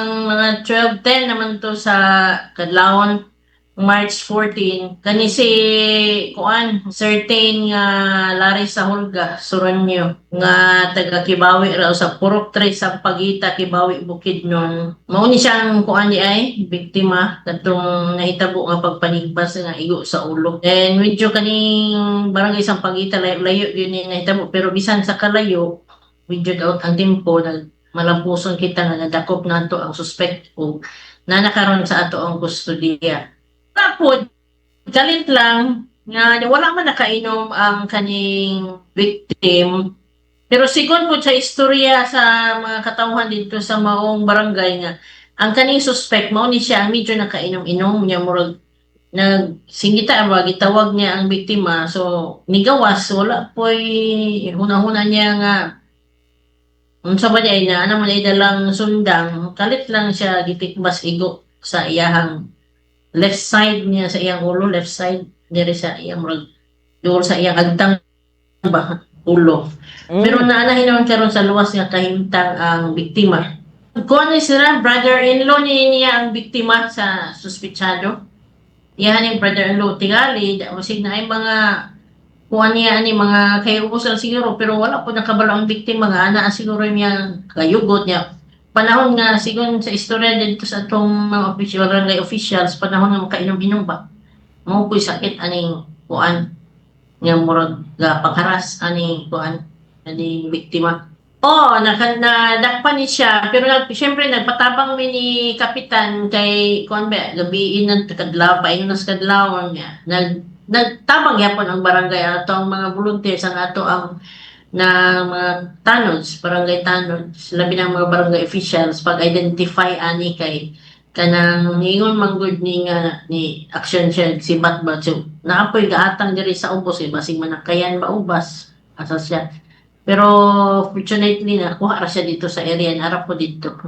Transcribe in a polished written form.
mga 12:10 naman to sa kadlawon March 14 kani si kuan certain nga Larry sa Hulga Suranyo nga taga Kibawi raw sa Purok 3 sa Pagita Kibawi Bukidnon mao ni siyang kuan di ay biktima kadtong nahitabo nga pagpanigpas nga igo sa ulo and medyo kaning barangay sa Pagita layo yun ni nahitabo pero bisan sa kalayo medyo daw ang tempo malampuson kita nga nadakop nato ang suspect o na nakaron sa ato ang kustudiya. Tapos, galit lang nga wala man nakainom ang kaning victim. Pero sigon po sa istorya sa mga katauhan dito sa maong barangay nga, ang kaning suspect mao ni siya ang medyo nakainom-inom niya murag nagsingita ba gitawag niya ang biktima so nigawas wala poy hunahuna niya nga unsa ba niya na ano man niya dalang sundang kalit lang siya gitikbas igo sa iyahang left side niya sa iyang ulo, left side diri sa iyang murag duol sa iyang agtang ba ulo. Pero Mm. naanahin naman karon sa luwas nga kahimtang ang biktima. Kung ano sila, brother-in-law niya ang biktima sa suspitsado. Iyan yung brother-in-law tingali, masig na ay mga kuha niya ani mga kayubos lang siguro pero wala po nakabalo ang biktima nga ana siguro niya kayugot niya panahon nga sigon sa istorya dito sa atong mga official barangay officials panahon nga makainom-inom ba mao po'y sakit aning kuan nga murag ga pangharas aning kuan aning biktima nadakpan ni siya pero siyempre nagpatabang mi ni kapitan kay kuan ba gabi nang kadlaw paingon na sa kadlawon niya nagtabang yapon ang barangay ato ang mga volunteers ang ato ang na mga tanods, barangay tanods, labi ng mga barangay officials pag-identify ani kay kanang ningon manggod ni nga ni action siya si Batbat so naapoy gaatang diri sa ubos basig manakayan ba ubas asa siya pero fortunately nakuha ra siya dito sa area narap ko dito